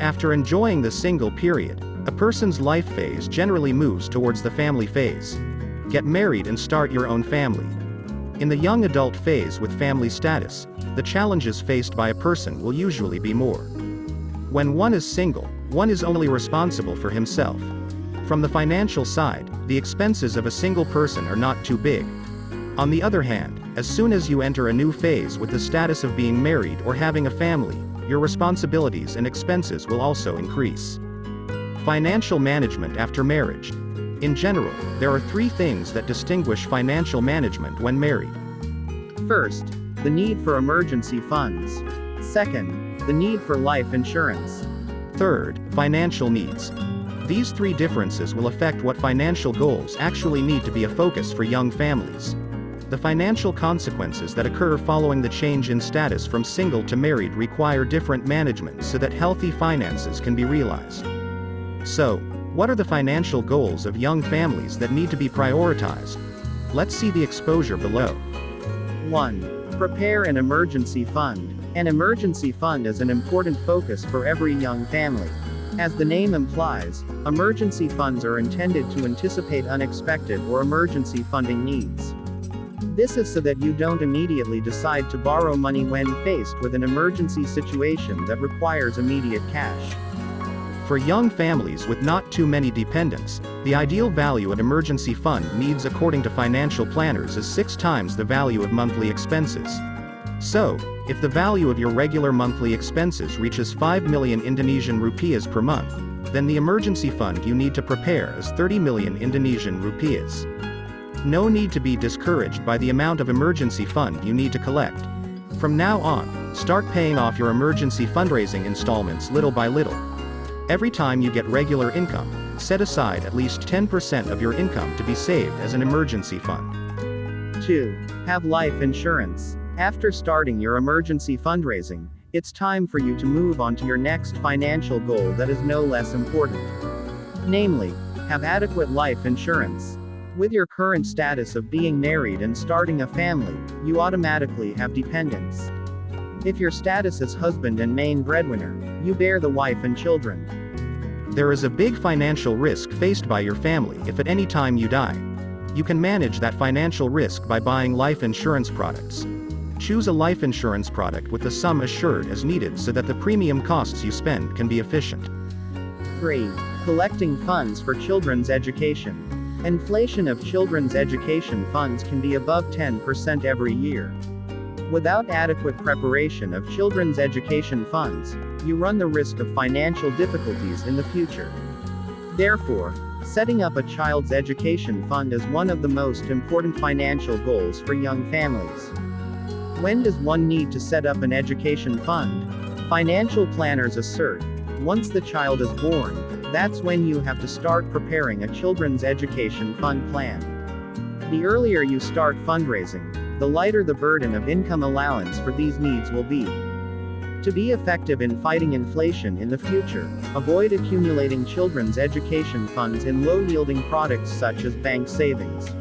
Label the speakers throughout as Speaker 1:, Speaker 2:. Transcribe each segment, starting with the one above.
Speaker 1: After enjoying the single period, a person's life phase generally moves towards the family phase. Get married and start your own family. In the young adult phase with family status, the challenges faced by a person will usually be more. When one is single, one is only responsible for himself. From the financial side, the expenses of a single person are not too big. On the other hand, as soon as you enter a new phase with the status of being married or having a family, your responsibilities and expenses will also increase. Financial management after marriage. In general, there are 3 things that distinguish financial management when married.
Speaker 2: First, the need for emergency funds. Second, the need for life insurance.
Speaker 1: Third, financial needs. These 3 differences will affect what financial goals actually need to be a focus for young families. The financial consequences that occur following the change in status from single to married require different management so that healthy finances can be realized. So, what are the financial goals of young families that need to be prioritized? Let's see the exposure below.
Speaker 2: 1. Prepare an emergency fund. An emergency fund is an important focus for every young family. As the name implies, emergency funds are intended to anticipate unexpected or emergency funding needs. This is so that you don't immediately decide to borrow money when faced with an emergency situation that requires immediate cash.
Speaker 1: For young families with not too many dependents, the ideal value an emergency fund needs according to financial planners is 6 times the value of monthly expenses. So, if the value of your regular monthly expenses reaches 5 million Indonesian rupiahs per month, then the emergency fund you need to prepare is 30 million Indonesian rupiahs. No need to be discouraged by the amount of emergency fund you need to collect. From now on, start paying off your emergency fundraising installments little by little. Every time you get regular income, set aside at least 10% of your income to be saved as an emergency fund.
Speaker 2: 2. Have life insurance. After starting your emergency fundraising, it's time for you to move on to your next financial goal that is no less important. Namely, have adequate life insurance. With your current status of being married and starting a family, you automatically have dependents. If your status is husband and main breadwinner, you bear the wife and children.
Speaker 1: There is a big financial risk faced by your family if at any time you die. You can manage that financial risk by buying life insurance products. Choose a life insurance product with the sum assured as needed so that the premium costs you spend can be efficient.
Speaker 2: 3. Collecting funds for children's education. Inflation of children's education funds can be above 10% every year. Without adequate preparation of children's education funds, you run the risk of financial difficulties in the future. Therefore, setting up a child's education fund is one of the most important financial goals for young families. When does one need to set up an education fund? Financial planners assert, once the child is born, that's when you have to start preparing a children's education fund plan. The earlier you start fundraising, the lighter the burden of income allowance for these needs will be. To be effective in fighting inflation in the future, avoid accumulating children's education funds in low-yielding products such as bank savings.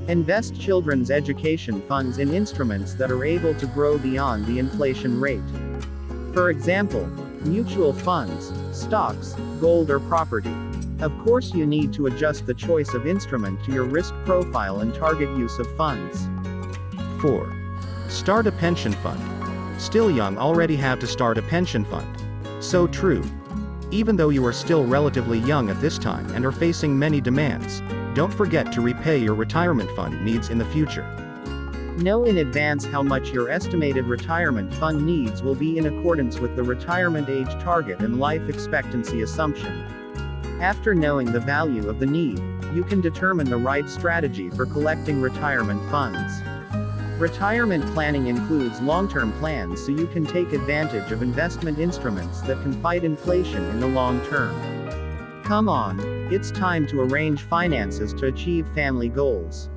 Speaker 2: Invest children's education funds in instruments that are able to grow beyond the inflation rate. For example, mutual funds, stocks, gold or property. Of course you need to adjust the choice of instrument to your risk profile and target use of funds.
Speaker 1: 4. Start a pension fund. Still young already have to start a pension fund. So true. Even though you are still relatively young at this time and are facing many demands, don't forget to repay your retirement fund needs in the future.
Speaker 2: Know in advance how much your estimated retirement fund needs will be in accordance with the retirement age target and life expectancy assumption. After knowing the value of the need, you can determine the right strategy for collecting retirement funds. Retirement planning includes long-term plans so you can take advantage of investment instruments that can fight inflation in the long term. Come on, it's time to arrange finances to achieve family goals.